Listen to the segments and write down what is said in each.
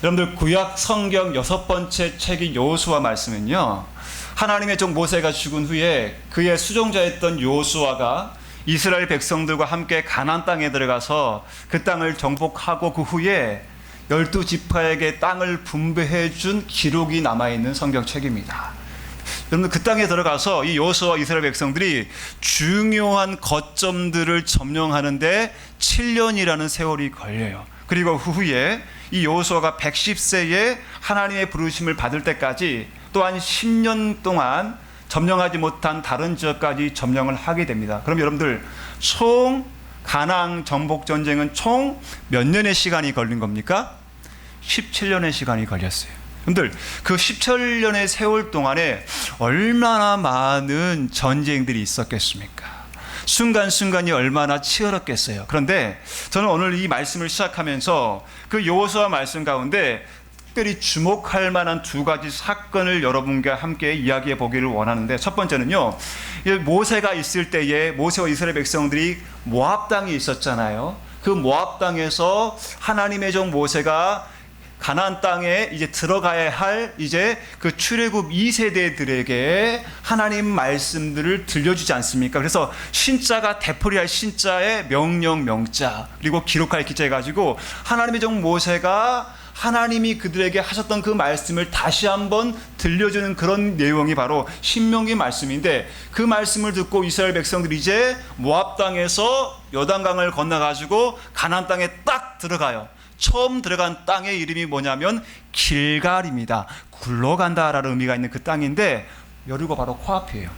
여러분들 구약 성경 6번째 책인 여호수아 말씀은요, 하나님의 종 모세가 죽은 후에 그의 수종자였던 여호수아가 이스라엘 백성들과 함께 가나안 땅에 들어가서 그 땅을 정복하고 그 후에 12지파에게 땅을 분배해 준 기록이 남아있는 성경책입니다. 여러분, 그 땅에 들어가서 이 여호수아와 이스라엘 백성들이 중요한 거점들을 점령하는데 7년이라는 세월이 걸려요. 그리고 후에 이 여호수아가 110세에 하나님의 부르심을 받을 때까지 또한 10년 동안 점령하지 못한 다른 지역까지 점령을 하게 됩니다. 그럼 여러분들, 총 가나안 정복 전쟁은 총 몇 년의 시간이 걸린 겁니까? 17년의 시간이 걸렸어요. 여러분들, 그 17년의 세월 동안에 얼마나 많은 전쟁들이 있었겠습니까? 순간순간이 얼마나 치열했겠어요. 그런데 저는 오늘 이 말씀을 시작하면서 그 여호수아 말씀 가운데 특별히 주목할 만한 두 가지 사건을 여러분과 함께 이야기해 보기를 원하는데, 첫 번째는요, 모세가 있을 때에 모세와 이스라엘 백성들이 모압 땅에 있었잖아요. 그 모압 땅에서 하나님의 종 모세가 가나안 땅에 이제 들어가야 할 이제 그 출애굽 2세대들에게 하나님 말씀들을 들려주지 않습니까? 그래서 신자가 되풀이할 신자의 명령 명자, 그리고 기록할 기자 해가지고 하나님의 종 모세가 하나님이 그들에게 하셨던 그 말씀을 다시 한번 들려주는 그런 내용이 바로 신명기 말씀인데, 그 말씀을 듣고 이스라엘 백성들이 이제 모압 땅에서 요단강을 건너가지고 가나안 땅에 딱 들어가요. 처음 들어간 땅의 이름이 뭐냐면 길갈입니다. 굴러간다라는 의미가 있는 그 땅인데, 여리고 바로 코앞이에요.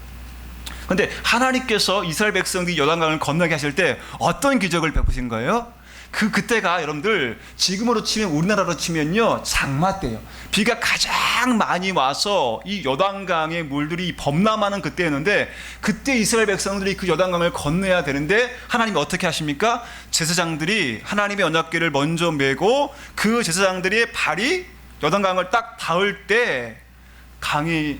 그런데 하나님께서 이스라엘 백성들이 요단강을 건너게 하실 때 어떤 기적을 베푸신 거예요? 그때가 여러분들 지금으로 치면, 우리나라로 치면요, 장마 때예요. 비가 가장 많이 와서 이 요단강의 물들이 범람하는 그때였는데, 그때 이스라엘 백성들이 그 요단강을 건너야 되는데 하나님이 어떻게 하십니까? 제사장들이 하나님의 언약궤를 먼저 메고 그 제사장들의 발이 요단강을 딱 닿을 때 강이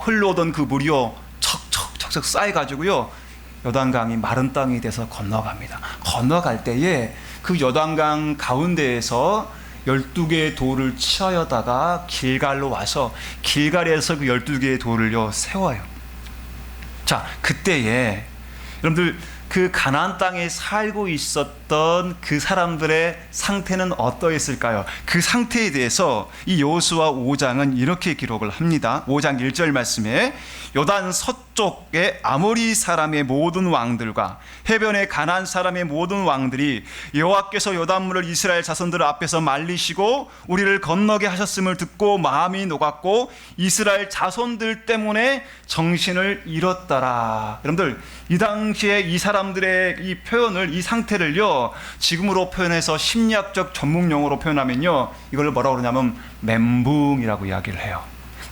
흘러오던 그 물이요, 척척척척 쌓여가지고요, 요단강이 마른 땅이 돼서 건너갑니다. 건너갈 때에 그 요단강 가운데에서 12개의 돌을 치어다가 길갈로 와서 길갈에서 그 12개의 돌을요 세워요. 자, 그때에 여러분들, 그 가나안 땅에 살고 있었던 그 사람들의 상태는 어떠했을까요? 그 상태에 대해서 이 여호수아 5장은 이렇게 기록을 합니다. 5장 1절 말씀에 요단 서쪽의 아모리 사람의 모든 왕들과 해변의 가나안 사람의 모든 왕들이 여호와께서 요단물을 이스라엘 자손들 앞에서 말리시고 우리를 건너게 하셨음을 듣고 마음이 녹았고 이스라엘 자손들 때문에 정신을 잃었더라. 여러분들, 이 당시에 이 사람들의 이 표현을, 이 상태를요, 지금으로 표현해서 심리학적 전문 용어로 표현하면요, 이걸 뭐라고 그러냐면 멘붕이라고 이야기를 해요.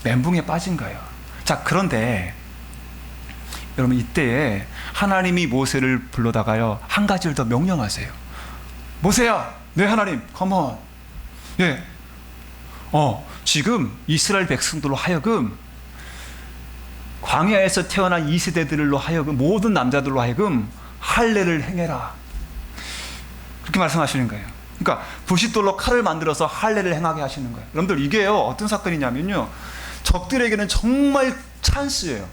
멘붕에 빠진 거예요. 자, 그런데 여러분, 이때에 하나님이 모세를 불러다가요, 한 가지를 더 명령하세요. 모세야, 네 하나님, 컴온. 예, 지금 이스라엘 백성들로 하여금, 광야에서 태어난 2세대들로 하여금, 모든 남자들로 하여금 할례를 행해라. 그렇게 말씀하시는 거예요. 그러니까 부싯돌로 칼을 만들어서 할례를 행하게 하시는 거예요. 여러분들, 이게요, 어떤 사건이냐면요, 적들에게는 정말 찬스예요.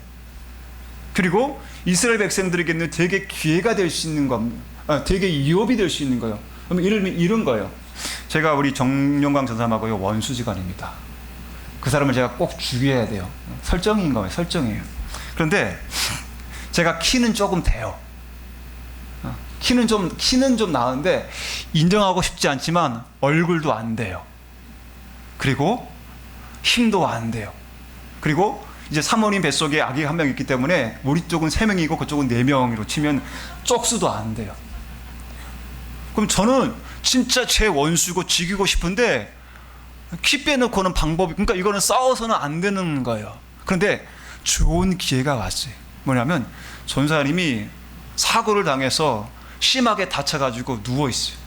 그리고 이스라엘 백성들에게는 되게 기회가 될 수 있는 겁니다. 되게 유업이 될 수 있는 거예요. 그럼 이런 거예요. 제가 우리 정용광 전사님하고요, 원수지간입니다. 그 사람을 제가 꼭 죽여야 돼요. 설정인 거예요. 설정이에요. 그런데 제가 키는 조금 돼요. 키는 좀 나은데 인정하고 싶지 않지만 얼굴도 안 돼요. 그리고 힘도 안 돼요. 그리고 이제 사모님 뱃속에 아기가 한 명 있기 때문에 우리 쪽은 3명이고 그쪽은 4명으로 치면 쪽수도 안 돼요. 그럼 저는 진짜 제 원수고 죽이고 싶은데 키 빼놓고는 방법이, 그러니까 이거는 싸워서는 안 되는 거예요. 그런데 좋은 기회가 왔어요. 뭐냐면 전사님이 사고를 당해서 심하게 다쳐가지고 누워있어요.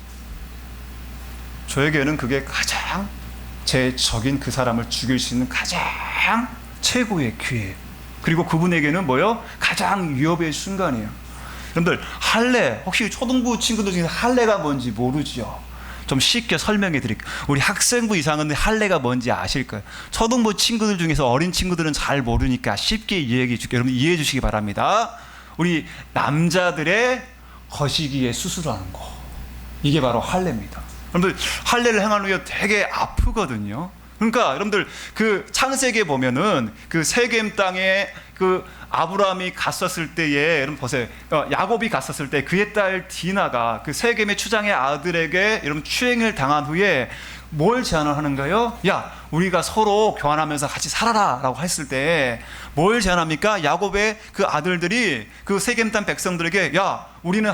저에게는 그게 가장 제 적인 그 사람을 죽일 수 있는 가장 최고의 기회, 그리고 그분에게는 뭐요? 가장 위협의 순간이에요. 여러분들, 할례, 혹시 초등부 친구들 중에 할례가 뭔지 모르죠? 좀 쉽게 설명해 드릴게요. 우리 학생부 이상은 할례가 뭔지 아실 거예요. 초등부 친구들 중에서 어린 친구들은 잘 모르니까 쉽게 이야기해 줄게요. 여러분 이해해 주시기 바랍니다. 우리 남자들의 거시기에 수술하는 거, 이게 바로 할례입니다. 여러분들 할례를 행한 후에 되게 아프거든요. 그러니까 여러분들 그 창세기에 보면은 그 세겜 땅에 그 아브라함이 갔었을 때에, 여러분 보세요. 야곱이 갔었을 때 그의 딸 디나가 그 세겜의 추장의 아들에게 여러분 추행을 당한 후에 뭘 제안을 하는가요? 야, 우리가 서로 교환하면서 같이 살아라 라고 했을 때 뭘 제안합니까? 야곱의 그 아들들이 그 세겜 땅 백성들에게, 야, 우리는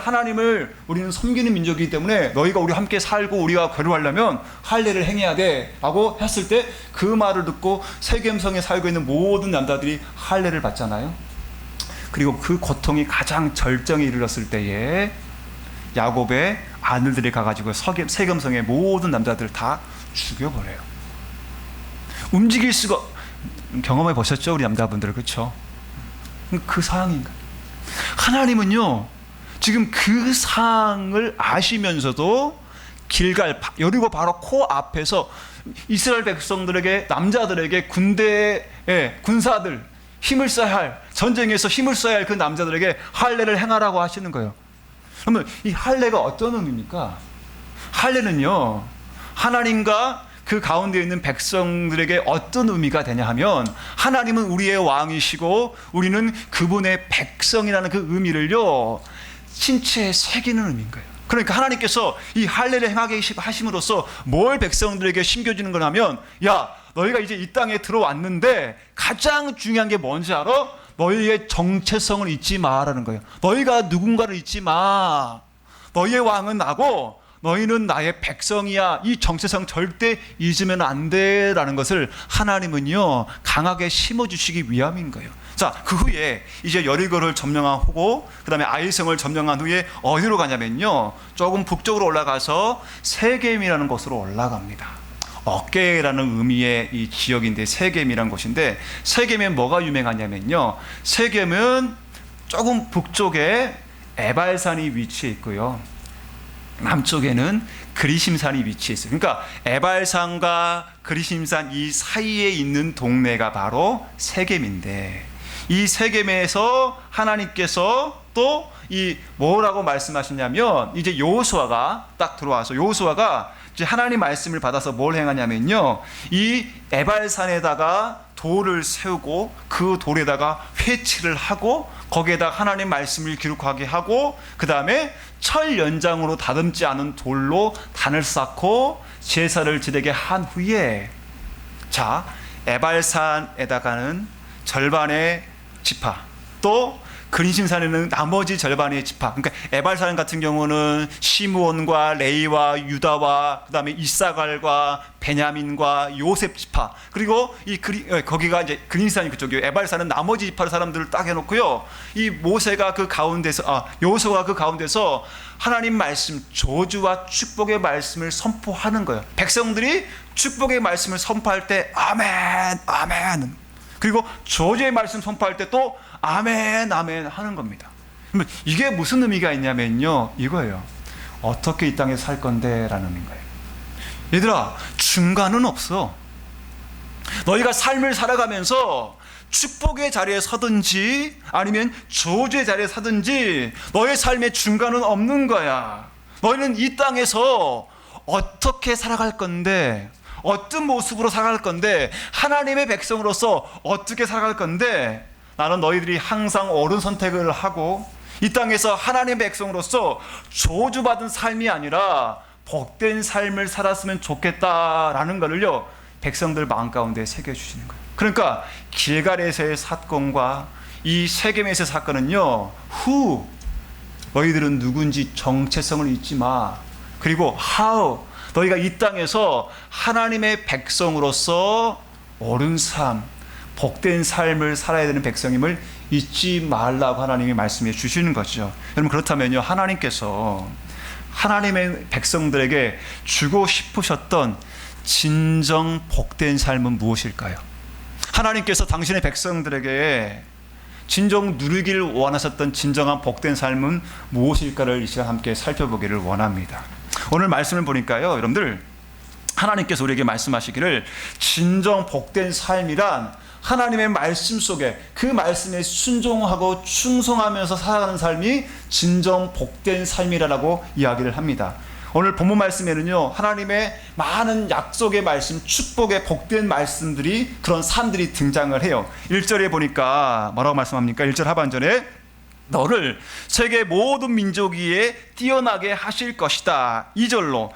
섬기는 민족이기 때문에 너희가 우리와 함께 살고 우리와 교류하려면 할례를 행해야 돼 라고 했을 때 그 말을 듣고 세겜성에 살고 있는 모든 남자들이 할례를 받잖아요. 그리고 그 고통이 가장 절정에 이르렀을 때에 야곱의 아들들이 가가지고 세겜성의 모든 남자들을 다 죽여버려요. 움직일 수가, 경험해 보셨죠? 우리 남자분들, 그렇죠? 그 상황인가? 하나님은요 지금 그 상황을 아시면서도 길갈, 여리고 바로 코 앞에서 이스라엘 백성들에게, 남자들에게, 군대의 군사들, 힘을 써야 할, 전쟁에서 힘을 써야 할 그 남자들에게 할례를 행하라고 하시는 거예요. 그러면 이 할례가 어떤 의미입니까? 할례는요 하나님과 그 가운데 있는 백성들에게 어떤 의미가 되냐 하면, 하나님은 우리의 왕이시고 우리는 그분의 백성이라는 그 의미를요 신체에 새기는 의미인 거예요. 그러니까 하나님께서 이 할례를 행하게 하심으로써 뭘 백성들에게 심겨주는 거냐면, 야, 너희가 이제 이 땅에 들어왔는데 가장 중요한 게 뭔지 알아? 너희의 정체성을 잊지 마라는 거예요. 너희가 누군가를 잊지 마. 너희의 왕은 나고 너희는 나의 백성이야. 이 정체성 절대 잊으면 안 돼라는 것을 하나님은요 강하게 심어주시기 위함인 거예요. 자, 그 후에 이제 여리고를 점령한 후고 그 다음에 아이성을 점령한 후에 어디로 가냐면요 조금 북쪽으로 올라가서 세겜이라는 곳으로 올라갑니다. 어깨라는 의미의 이 지역인데 세겜이라는 곳인데, 세겜에 뭐가 유명하냐면요, 세겜은 조금 북쪽에 에발산이 위치해 있고요, 남쪽에는 그리심산이 위치해 있어요. 그러니까 에발산과 그리심산 이 사이에 있는 동네가 바로 세겜인데, 이 세겜에서 하나님께서 또 이 뭐라고 말씀하시냐면, 이제 여호수아가 딱 들어와서 여호수아가 이제 하나님 말씀을 받아서 뭘 행하냐면요, 이 에발산에다가 돌을 세우고 그 돌에다가 회칠을 하고 거기에다 하나님 말씀을 기록하게 하고, 그 다음에 철 연장으로 다듬지 않은 돌로 단을 쌓고 제사를 지내게 한 후에, 자, 에발산에다가는 절반의 지파, 또 그리심산에는 나머지 절반의 지파, 그러니까 에발산 같은 경우는 시므온과 레이와 유다와 그다음에 이사갈과 베냐민과 요셉 지파, 그리고 거기가 이제 그리심산이 그쪽이에요. 에발산은 나머지 지파 사람들을 딱 해놓고요, 이 모세가 그 가운데서 여호수아가 그 가운데서 하나님 말씀, 저주와 축복의 말씀을 선포하는 거예요. 백성들이 축복의 말씀을 선포할 때 아멘 아멘, 그리고 저주의 말씀 선포할 때 또 아멘 아멘 하는 겁니다. 그러면 이게 무슨 의미가 있냐면요, 이거예요. 어떻게 이 땅에 살 건데 라는 의미인 거예요. 얘들아, 중간은 없어. 너희가 삶을 살아가면서 축복의 자리에 서든지 아니면 저주의 자리에 서든지 너의 삶의 중간은 없는 거야. 너희는 이 땅에서 어떻게 살아갈 건데, 어떤 모습으로 살아갈 건데, 하나님의 백성으로서 어떻게 살아갈 건데, 나는 너희들이 항상 옳은 선택을 하고 이 땅에서 하나님의 백성으로서 저주받은 삶이 아니라 복된 삶을 살았으면 좋겠다라는 것을요 백성들 마음 가운데 새겨주시는 거예요. 그러니까 길갈에서의 사건과 이 세겜에서의 사건은요, 너희들은 누군지 정체성을 잊지 마. 그리고 너희가 이 땅에서 하나님의 백성으로서 옳은 삶, 복된 삶을 살아야 되는 백성임을 잊지 말라고 하나님이 말씀해 주시는 거죠. 여러분, 그렇다면요, 하나님께서 하나님의 백성들에게 주고 싶으셨던 진정 복된 삶은 무엇일까요? 하나님께서 당신의 백성들에게 진정 누리기를 원하셨던 진정한 복된 삶은 무엇일까를 이 시간 함께 살펴보기를 원합니다. 오늘 말씀을 보니까요, 여러분들, 하나님께서 우리에게 말씀하시기를 진정 복된 삶이란 하나님의 말씀 속에 그 말씀에 순종하고 충성하면서 살아가는 삶이 진정 복된 삶이라고 이야기를 합니다. 오늘 본문 말씀에는요, 하나님의 많은 약속의 말씀, 축복의 복된 말씀들이, 그런 삶들이 등장을 해요. 1절에 보니까 뭐라고 말씀합니까? 1절 하반절에 너를 세계 모든 민족 위에 뛰어나게 하실 것이다. 2절로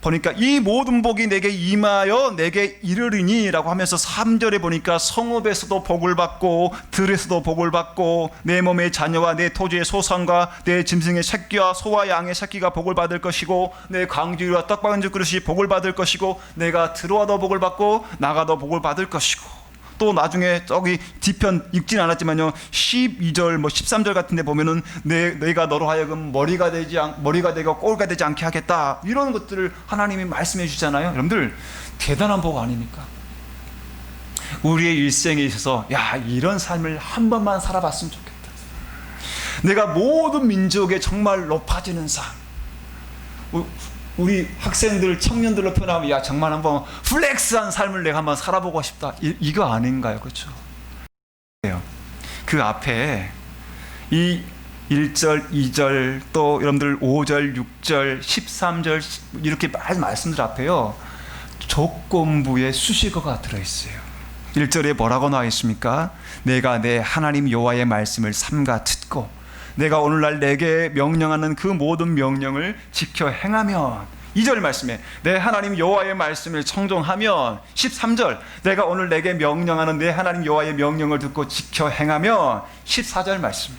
보니까 이 모든 복이 내게 임하여 내게 이르리니 라고 하면서 3절에 보니까 성읍에서도 복을 받고 들에서도 복을 받고 내 몸의 자녀와 내 토지의 소산과 내 짐승의 새끼와 소와 양의 새끼가 복을 받을 것이고 내 광주리와 떡방은죽 그릇이 복을 받을 것이고 내가 들어와도 복을 받고 나가도 복을 받을 것이고, 또 나중에 저기 뒤편 읽진 않았지만요, 12절 13절 같은 데 보면은 내가 너로 하여금 머리가 되고 꼬리가 되지 않게 하겠다, 이런 것들을 하나님이 말씀해 주잖아요. 여러분들, 대단한 복 아닙니까? 우리의 일생에 있어서 야, 이런 삶을 한 번만 살아봤으면 좋겠다. 내가 모든 민족에 정말 높아지는 삶. 우리 학생들, 청년들로 표현하면 야, 정말 한번 플렉스한 삶을 내가 한번 살아보고 싶다, 이거 아닌가요? 그렇죠? 그 앞에 이 1절, 2절, 또 여러분들 5절, 6절, 13절 이렇게 많은 말씀들 앞에요, 조건부의 수식어가 들어있어요. 1절에 뭐라고 나와 있습니까? 내가 내 하나님 여호와의 말씀을 삼가 듣고 내가 오늘날 내게 명령하는 그 모든 명령을 지켜 행하면, 2절 말씀에 내 하나님 여호와의 말씀을 청종하면, 13절 내가 오늘 내게 명령하는 내 하나님 여호와의 명령을 듣고 지켜 행하면, 14절 말씀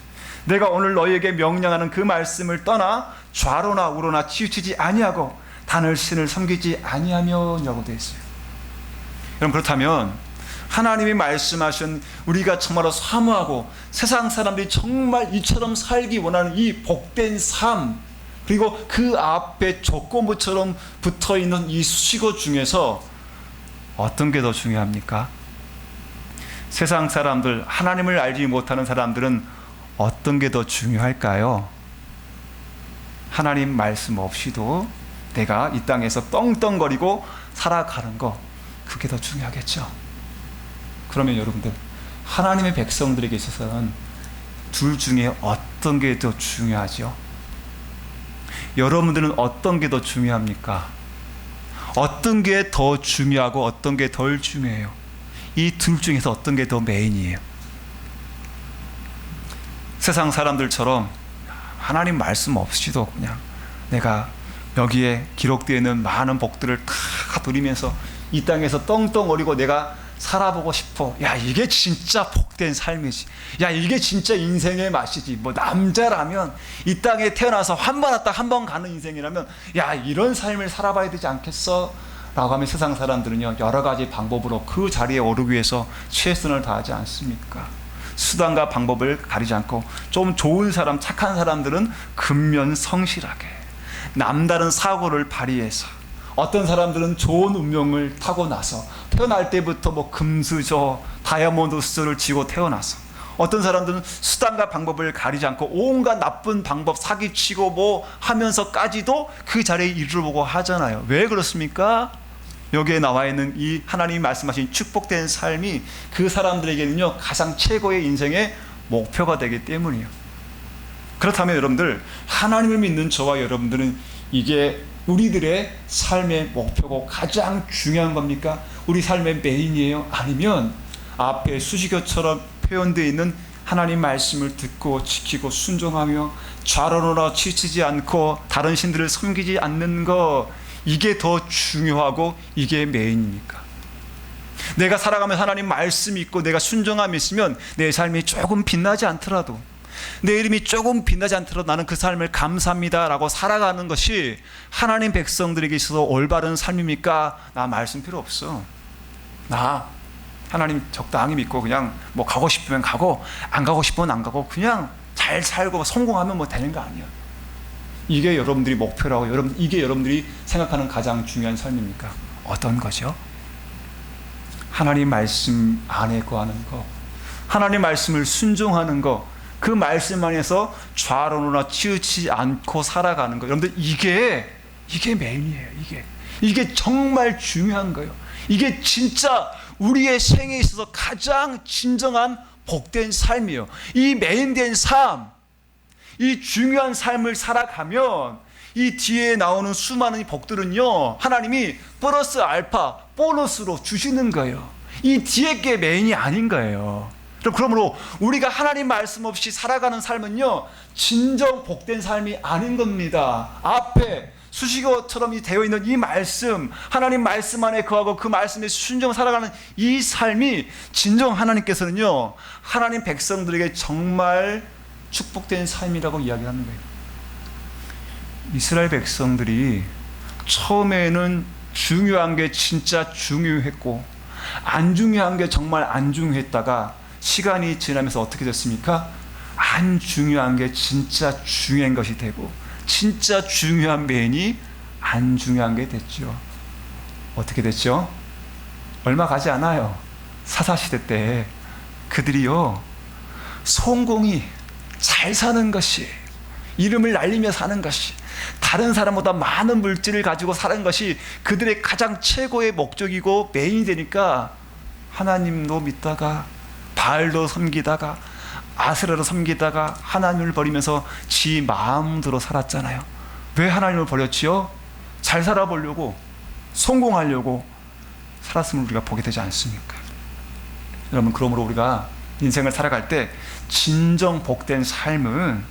내가 오늘 너희에게 명령하는 그 말씀을 떠나 좌로나 우로나 치우치지 아니하고 단을 신을 섬기지 아니하며라고 되어 있어요. 여러분, 그렇다면 하나님이 말씀하신 우리가 정말로 사모하고 세상 사람들이 정말 이처럼 살기 원하는 이 복된 삶, 그리고 그 앞에 조건부처럼 붙어있는 이 수식어 중에서 어떤 게 더 중요합니까? 세상 사람들, 하나님을 알지 못하는 사람들은 어떤 게 더 중요할까요? 하나님 말씀 없이도 내가 이 땅에서 떵떵거리고 살아가는 거, 그게 더 중요하겠죠. 그러면 여러분들, 하나님의 백성들에게 있어서는 둘 중에 어떤 게 더 중요하죠? 여러분들은 어떤 게 더 중요합니까? 어떤 게 더 중요하고 어떤 게 덜 중요해요? 이 둘 중에서 어떤 게 더 메인이에요? 세상 사람들처럼 하나님 말씀 없이도 그냥 내가 여기에 기록되어 있는 많은 복들을 다 누리면서 이 땅에서 떵떵거리고 내가 살아보고 싶어. 야, 이게 진짜 복된 삶이지. 야, 이게 진짜 인생의 맛이지. 뭐 남자라면 이 땅에 태어나서 한 번 왔다 한 번 가는 인생이라면 야, 이런 삶을 살아봐야 되지 않겠어? 라고 하면 세상 사람들은요, 여러 가지 방법으로 그 자리에 오르기 위해서 최선을 다하지 않습니까? 수단과 방법을 가리지 않고 좀 좋은 사람, 착한 사람들은 근면성실하게 남다른 사고를 발휘해서, 어떤 사람들은 좋은 운명을 타고나서 태어날 때부터 뭐 금수저, 다이아몬드수를 쥐고 태어나서, 어떤 사람들은 수단과 방법을 가리지 않고 온갖 나쁜 방법 사기치고 뭐 하면서까지도 그 자리에 이르려고 하잖아요. 왜 그렇습니까? 여기에 나와 있는 이 하나님이 말씀하신 축복된 삶이 그 사람들에게는요, 가장 최고의 인생의 목표가 되기 때문이에요. 그렇다면 여러분들, 하나님을 믿는 저와 여러분들은 이게 우리들의 삶의 목표고 가장 중요한 겁니까? 우리 삶의 메인이에요? 아니면 앞에 수식어처럼 표현되어 있는 하나님 말씀을 듣고 지키고 순종하며 좌로나 치우치지 않고 다른 신들을 섬기지 않는 거, 이게 더 중요하고 이게 메인입니까? 내가 살아가면서 하나님 말씀이 있고 내가 순종함이 있으면 내 삶이 조금 빛나지 않더라도, 내 이름이 조금 빛나지 않더라도 나는 그 삶을 감사합니다 라고 살아가는 것이 하나님 백성들에게 있어서 올바른 삶입니까? 나 말씀 필요 없어. 나 하나님 적당히 믿고 그냥 뭐 가고 싶으면 가고 안 가고 싶으면 안 가고 그냥 잘 살고 성공하면 뭐 되는 거 아니야. 이게 여러분들이 목표라고, 이게 여러분들이 생각하는 가장 중요한 삶입니까? 어떤 거죠? 하나님 말씀 안에 거하는 거, 하나님 말씀을 순종하는 거, 그 말씀 안에서 좌로나 치우치지 않고 살아가는 거. 여러분들, 이게 이게 메인이에요. 이게 정말 중요한 거예요. 이게 진짜 우리의 생에 있어서 가장 진정한 복된 삶이에요. 이 메인된 삶, 이 중요한 삶을 살아가면 이 뒤에 나오는 수많은 복들은요, 하나님이 플러스 알파, 보너스로 주시는 거예요. 이 뒤에 게 메인이 아닌 거예요. 그러므로 우리가 하나님 말씀 없이 살아가는 삶은요, 진정 복된 삶이 아닌 겁니다. 앞에 수식어처럼 되어 있는 이 말씀, 하나님 말씀 안에 거하고 그 말씀에 순종 살아가는 이 삶이 진정 하나님께서는요, 하나님 백성들에게 정말 축복된 삶이라고 이야기하는 거예요. 이스라엘 백성들이 처음에는 중요한 게 진짜 중요했고 안 중요한 게 정말 안 중요했다가 시간이 지나면서 어떻게 됐습니까? 안 중요한 게 진짜 중요한 것이 되고 진짜 중요한 메인이 안 중요한 게 됐죠. 어떻게 됐죠? 얼마 가지 않아요. 사사시대 때 그들이요, 성공이 잘 사는 것이, 이름을 날리며 사는 것이, 다른 사람보다 많은 물질을 가지고 사는 것이 그들의 가장 최고의 목적이고 메인이 되니까 하나님도 믿다가 바알도 섬기다가 아세라도 섬기다가 하나님을 버리면서 지 마음대로 살았잖아요. 왜 하나님을 버렸지요? 잘 살아보려고, 성공하려고 살았음을 우리가 보게 되지 않습니까? 여러분, 그러므로 우리가 인생을 살아갈 때 진정 복된 삶은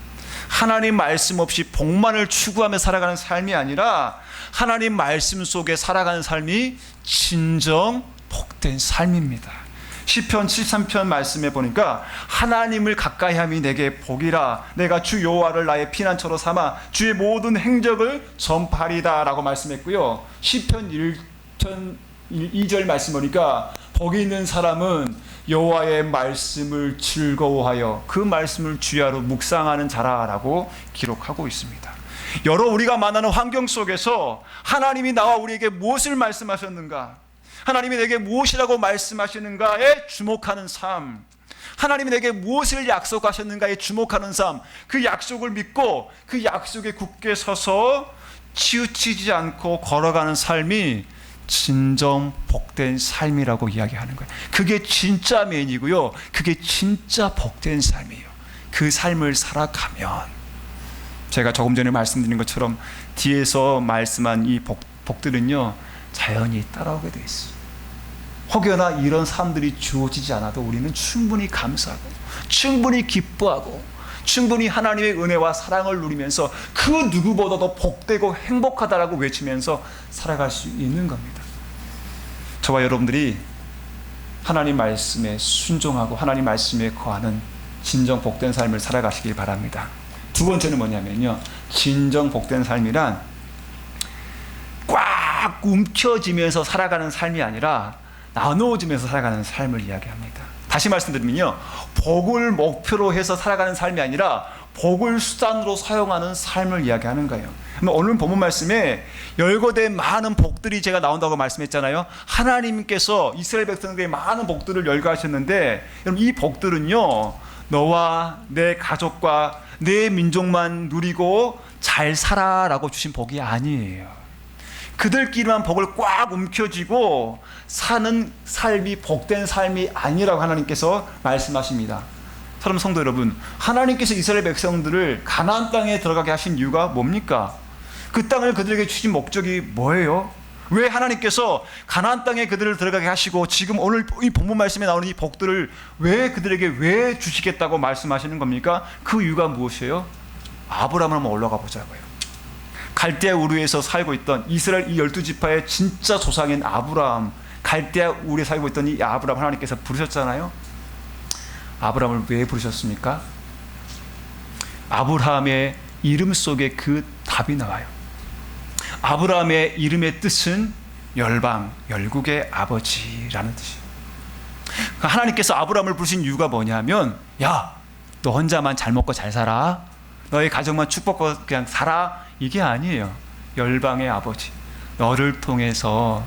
하나님 말씀 없이 복만을 추구하며 살아가는 삶이 아니라 하나님 말씀 속에 살아가는 삶이 진정 복된 삶입니다. 시편 73편 말씀에 보니까 하나님을 가까이함이 내게 복이라, 내가 주 여호와를 나의 피난처로 삼아 주의 모든 행적을 전파리다 라고 말씀했고요. 시편 1편 2절 말씀 보니까 복이 있는 사람은 여호와의 말씀을 즐거워하여 그 말씀을 주야로 묵상하는 자라라고 기록하고 있습니다. 여러 우리가 만나는 환경 속에서 하나님이 나와 우리에게 무엇을 말씀하셨는가, 하나님이 내게 무엇이라고 말씀하시는가에 주목하는 삶, 하나님이 내게 무엇을 약속하셨는가에 주목하는 삶, 그 약속을 믿고 그 약속에 굳게 서서 치우치지 않고 걸어가는 삶이 진정 복된 삶이라고 이야기하는 거예요. 그게 진짜 메인이고요, 그게 진짜 복된 삶이에요. 그 삶을 살아가면 제가 조금 전에 말씀드린 것처럼 뒤에서 말씀한 이 복들은요 자연히 따라오게 돼 있어요. 혹여나 이런 삶들이 주어지지 않아도 우리는 충분히 감사하고 충분히 기뻐하고 충분히 하나님의 은혜와 사랑을 누리면서 그 누구보다도 복되고 행복하다라고 외치면서 살아갈 수 있는 겁니다. 저와 여러분들이 하나님 말씀에 순종하고 하나님 말씀에 거하는 진정 복된 삶을 살아가시길 바랍니다. 두 번째는 뭐냐면요, 진정 복된 삶이란 꽉 움켜쥐면서 살아가는 삶이 아니라 나누어지면서 살아가는 삶을 이야기합니다. 다시 말씀드리면요, 복을 목표로 해서 살아가는 삶이 아니라 복을 수단으로 사용하는 삶을 이야기하는 거예요. 오늘 본문 말씀에 열거된 많은 복들이 제가 나온다고 말씀했잖아요. 하나님께서 이스라엘 백성들에게 많은 복들을 열거하셨는데, 여러분 이 복들은요 너와 내 가족과 내 민족만 누리고 잘 살아라고 주신 복이 아니에요. 그들끼리만 복을 꽉 움켜쥐고 사는 삶이 복된 삶이 아니라고 하나님께서 말씀하십니다. 사랑하는 성도 여러분, 하나님께서 이스라엘 백성들을 가나안 땅에 들어가게 하신 이유가 뭡니까? 그 땅을 그들에게 주신 목적이 뭐예요? 왜 하나님께서 가나안 땅에 그들을 들어가게 하시고 지금 오늘 이 본문 말씀에 나오는 이 복들을 왜 그들에게 왜 주시겠다고 말씀하시는 겁니까? 그 이유가 무엇이에요? 아브라함을 한번 올라가 보자고요. 갈대아 우르에서 살고 있던 이스라엘 이 12지파의 진짜 조상인 아브라함, 갈대아 우르에 살고 있던 이 아브라함 하나님께서 부르셨잖아요. 아브라함을 왜 부르셨습니까? 아브라함의 이름 속에 그 답이 나와요. 아브라함의 이름의 뜻은 열방, 열국의 아버지라는 뜻이에요. 하나님께서 아브라함을 부르신 이유가 뭐냐면, 야, 너 혼자만 잘 먹고 잘 살아, 너의 가정만 축복하고 그냥 살아, 이게 아니에요. 열방의 아버지, 너를 통해서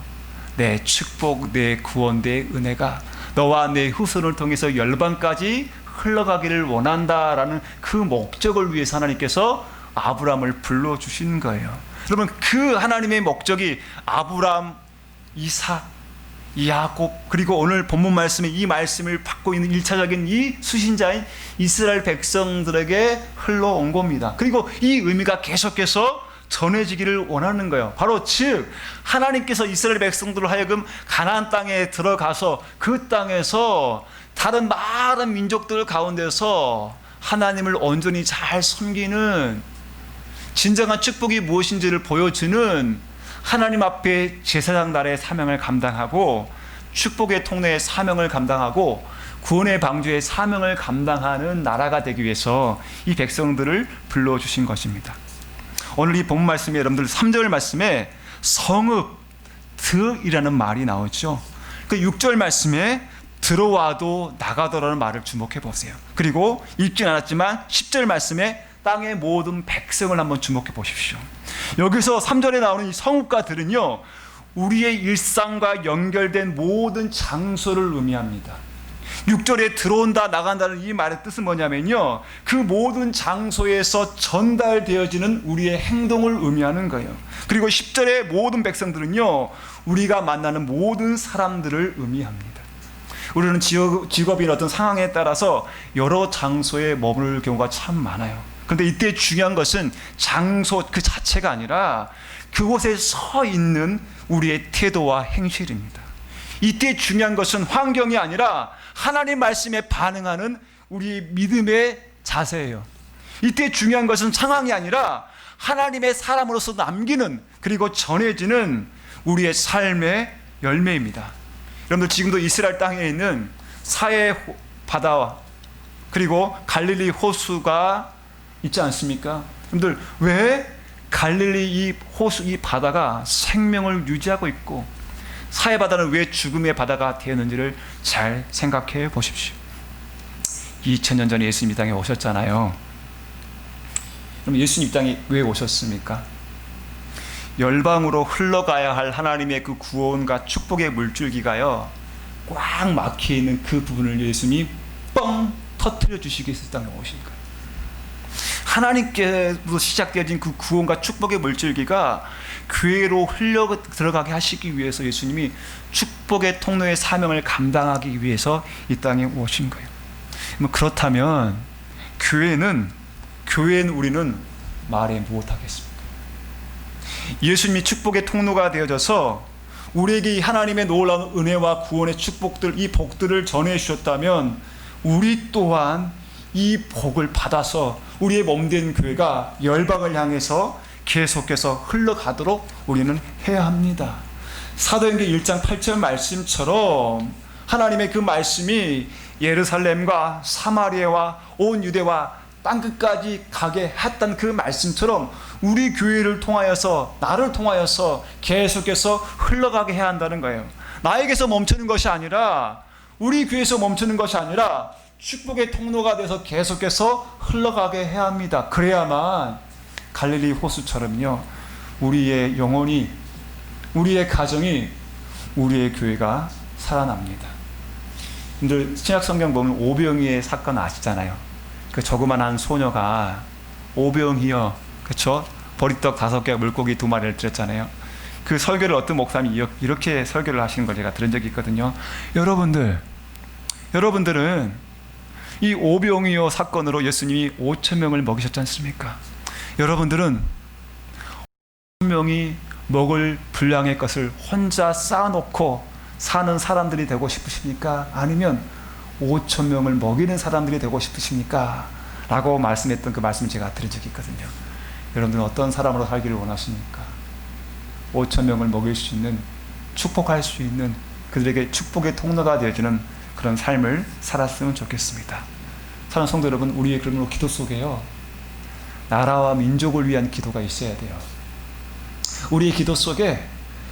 내 축복, 내 구원, 내 은혜가 너와 내 후손을 통해서 열방까지 흘러가기를 원한다라는 그 목적을 위해서 하나님께서 아브라함을 불러주신 거예요. 여러분, 그 하나님의 목적이 아브라함, 이삭, 야곱, 그리고 오늘 본문 말씀에 이 말씀을 받고 있는 1차적인 이 수신자인 이스라엘 백성들에게 흘러온 겁니다. 그리고 이 의미가 계속해서 전해지기를 원하는 거예요. 바로 즉 하나님께서 이스라엘 백성들로 하여금 가나안 땅에 들어가서 그 땅에서 다른 많은 민족들 가운데서 하나님을 온전히 잘 섬기는 진정한 축복이 무엇인지를 보여주는 하나님 앞에 제사장 날의 사명을 감당하고 축복의 통로의 사명을 감당하고 구원의 방주의 사명을 감당하는 나라가 되기 위해서 이 백성들을 불러주신 것입니다. 오늘 이 본문 말씀에 여러분들 3절 말씀에 성읍들이라는 말이 나오죠. 그 6절 말씀에 들어와도 나가더라는 말을 주목해 보세요. 그리고 읽진 않았지만 10절 말씀에 땅의 모든 백성을 한번 주목해 보십시오. 여기서 3절에 나오는 이 성읍가들은요, 우리의 일상과 연결된 모든 장소를 의미합니다. 6절에 들어온다 나간다는 이 말의 뜻은 뭐냐면요, 그 모든 장소에서 전달되어지는 우리의 행동을 의미하는 거예요. 그리고 10절의 모든 백성들은요, 우리가 만나는 모든 사람들을 의미합니다. 우리는 직업이나 어떤 상황에 따라서 여러 장소에 머무를 경우가 참 많아요. 그런데 이때 중요한 것은 장소 그 자체가 아니라 그곳에 서 있는 우리의 태도와 행실입니다. 이때 중요한 것은 환경이 아니라 하나님 말씀에 반응하는 우리의 믿음의 자세예요. 이때 중요한 것은 상황이 아니라 하나님의 사람으로서 남기는, 그리고 전해지는 우리의 삶의 열매입니다. 여러분들, 지금도 이스라엘 땅에 있는 사해 바다와 그리고 갈릴리 호수가 있지 않습니까? 여러분들, 왜 갈릴리 이 호수, 이 바다가 생명을 유지하고 있고 사해 바다는 왜 죽음의 바다가 되었는지를 잘 생각해 보십시오. 2000년 전에 예수님 이 땅에 오셨잖아요. 그럼 예수님 이 땅에 왜 오셨습니까? 열방으로 흘러가야 할 하나님의 그 구원과 축복의 물줄기가요, 꽉 막혀 있는 그 부분을 예수님이 뻥 터뜨려 주시기 위해서 땅에 오신 거예요. 하나님께로 시작되어진 그 구원과 축복의 물줄기가 교회로 흘러 들어가게 하시기 위해서 예수님이 축복의 통로의 사명을 감당하기 위해서 이 땅에 오신 거예요. 그렇다면 교회는 우리는 말해 무엇하겠습니까? 예수님이 축복의 통로가 되어져서 우리에게 이 하나님의 놀라운 은혜와 구원의 축복들, 이 복들을 전해 주셨다면 우리 또한 이 복을 받아서 우리의 몸된 교회가 열방을 향해서 계속해서 흘러가도록 우리는 해야 합니다. 사도행전 1장 8절 말씀처럼 하나님의 그 말씀이 예루살렘과 사마리아와 온 유대와 땅끝까지 가게 했던 그 말씀처럼 우리 교회를 통하여서, 나를 통하여서 계속해서 흘러가게 해야 한다는 거예요. 나에게서 멈추는 것이 아니라, 우리 교회에서 멈추는 것이 아니라 축복의 통로가 돼서 계속해서 흘러가게 해야 합니다. 그래야만 갈릴리 호수처럼요, 우리의 영혼이, 우리의 가정이, 우리의 교회가 살아납니다. 여러분들, 신약 성경 보면 오병이의 사건 아시잖아요. 그 조그만한 소녀가 오병이여, 그렇죠? 보리떡 5개, 물고기 2마리를 드렸잖아요. 그 설교를 어떤 목사님이 이렇게 설교를 하시는 걸 제가 들은 적이 있거든요. 여러분들은 이 오병이어 사건으로 예수님이 5,000명을 먹이셨지 않습니까? 여러분들은 5,000명이 먹을 분량의 것을 혼자 쌓아놓고 사는 사람들이 되고 싶으십니까? 아니면 5,000명을 먹이는 사람들이 되고 싶으십니까? 라고 말씀했던 그 말씀을 제가 들은 적이 있거든요. 여러분들은 어떤 사람으로 살기를 원하십니까? 5,000명을 먹일 수 있는, 축복할 수 있는, 그들에게 축복의 통로가 되어주는 그런 삶을 살았으면 좋겠습니다. 사랑하는 성도 여러분, 우리의 그러므로 기도 속에요, 나라와 민족을 위한 기도가 있어야 돼요. 우리의 기도 속에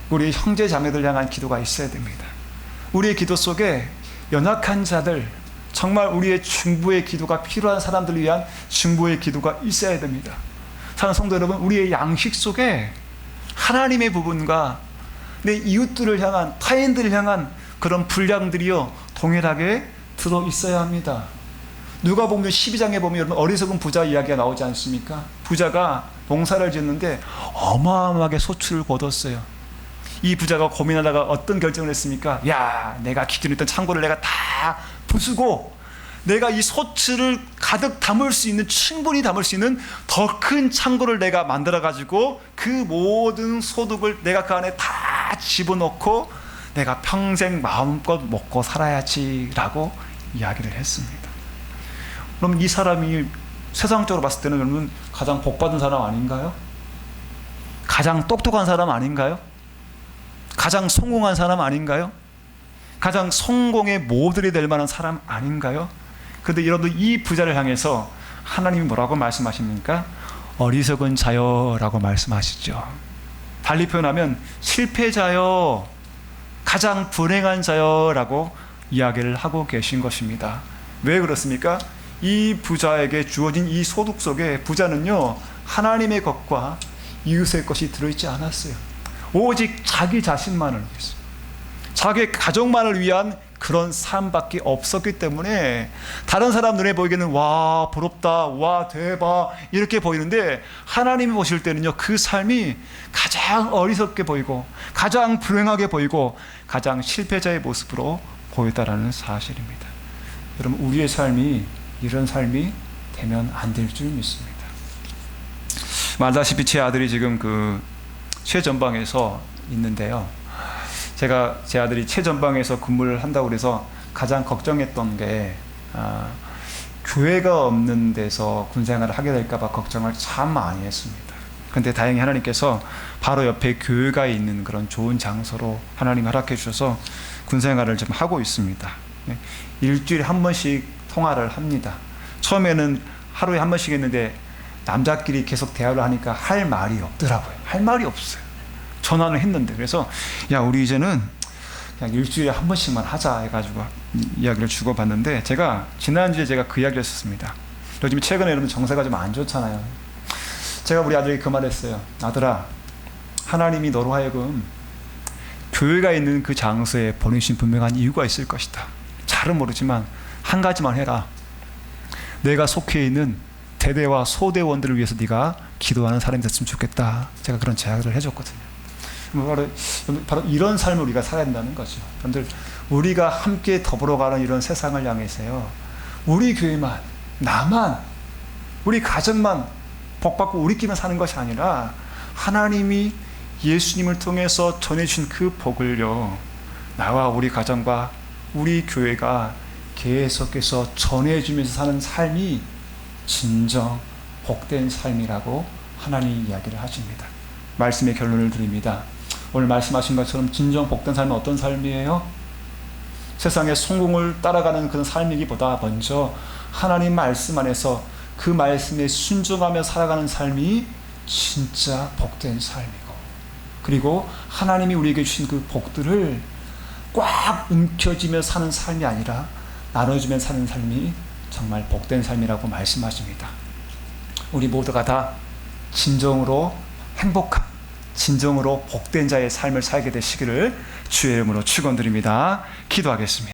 우리 형제 자매들 향한 기도가 있어야 됩니다. 우리의 기도 속에 연약한 자들, 정말 우리의 중보의 기도가 필요한 사람들을 위한 중보의 기도가 있어야 됩니다. 사랑하는 성도 여러분, 우리의 양식 속에 하나님의 부분과 내 이웃들을 향한, 타인들을 향한 그런 분량들이요, 동일하게 들어 있어야 합니다. 누가복음 12장에 보면 여러분, 어리석은 부자 이야기가 나오지 않습니까? 부자가 농사를 짓는데 어마어마하게 소출을 거뒀어요. 이 부자가 고민하다가 어떤 결정을 했습니까? 야, 내가 기존에 있던 창고를 내가 다 부수고 내가 이 소출을 가득 담을 수 있는, 충분히 담을 수 있는 더 큰 창고를 내가 만들어 가지고 그 모든 소득을 내가 그 안에 다 집어넣고 내가 평생 마음껏 먹고 살아야지라고 이야기를 했습니다. 그럼 이 사람이 세상적으로 봤을 때는 여러분 가장 복받은 사람 아닌가요? 가장 똑똑한 사람 아닌가요? 가장 성공한 사람 아닌가요? 가장 성공의 모델이 될 만한 사람 아닌가요? 그런데 여러분 이 부자를 향해서 하나님이 뭐라고 말씀하십니까? 어리석은 자여라고 말씀하시죠. 달리 표현하면 실패자여, 가장 불행한 자여라고 이야기를 하고 계신 것입니다. 왜 그렇습니까? 이 부자에게 주어진 이 소득 속에 부자는요, 하나님의 것과 이웃의 것이 들어있지 않았어요. 오직 자기 자신만을 위해서, 자기 가족만을 위한 그런 삶밖에 없었기 때문에 다른 사람 눈에 보이기에는 와 부럽다, 와 대박 이렇게 보이는데 하나님이 보실 때는요, 그 삶이 가장 어리석게 보이고 가장 불행하게 보이고 가장 실패자의 모습으로 보였다라는 사실입니다. 여러분 우리의 삶이 이런 삶이 되면 안 될 줄 믿습니다. 말다시피 제 아들이 지금 그 최전방에서 있는데요, 제가 제 아들이 최전방에서 근무를 한다고 그래서 가장 걱정했던 게 교회가 없는 데서 군생활을 하게 될까 봐 걱정을 참 많이 했습니다. 그런데 다행히 하나님께서 바로 옆에 교회가 있는 그런 좋은 장소로 하나님 허락해 주셔서 군생활을 좀 하고 있습니다. 일주일에 한 번씩 통화를 합니다. 처음에는 하루에 한 번씩 했는데 남자끼리 계속 대화를 하니까 할 말이 없더라고요. 할 말이 없어요. 전화는 했는데. 그래서 야 우리 이제는 그냥 일주일에 한 번씩만 하자 해가지고 이야기를 주고받는데, 제가 지난주에 제가 그 이야기를 했었습니다. 요즘 최근에 여러분 정세가 좀 안 좋잖아요. 제가 우리 아들에게 그 말했어요. 아들아, 하나님이 너로 하여금 교회가 있는 그 장소에 보내신 분명한 이유가 있을 것이다. 잘은 모르지만 한 가지만 해라. 내가 속해 있는 대대와 소대원들을 위해서 네가 기도하는 사람이 됐으면 좋겠다. 제가 그런 제안을 해줬거든요. 바로 이런 삶을 우리가 살아야 된다는 거죠. 여러분들, 우리가 함께 더불어가는 이런 세상을 향해서요, 우리 교회만, 나만, 우리 가정만 복받고 우리끼리만 사는 것이 아니라 하나님이 예수님을 통해서 전해주신 그 복을요, 나와 우리 가정과 우리 교회가 계속해서 전해주면서 사는 삶이 진정 복된 삶이라고 하나님이 이야기를 하십니다. 말씀의 결론을 드립니다. 오늘 말씀하신 것처럼 진정 복된 삶은 어떤 삶이에요? 세상의 성공을 따라가는 그런 삶이기보다 먼저 하나님 말씀 안에서 그 말씀에 순종하며 살아가는 삶이 진짜 복된 삶이고, 그리고 하나님이 우리에게 주신 그 복들을 꽉 움켜쥐며 사는 삶이 아니라 나눠주며 사는 삶이 정말 복된 삶이라고 말씀하십니다. 우리 모두가 다 진정으로 행복한, 진정으로 복된 자의 삶을 살게 되시기를 주의 이름으로 축원드립니다. 기도하겠습니다.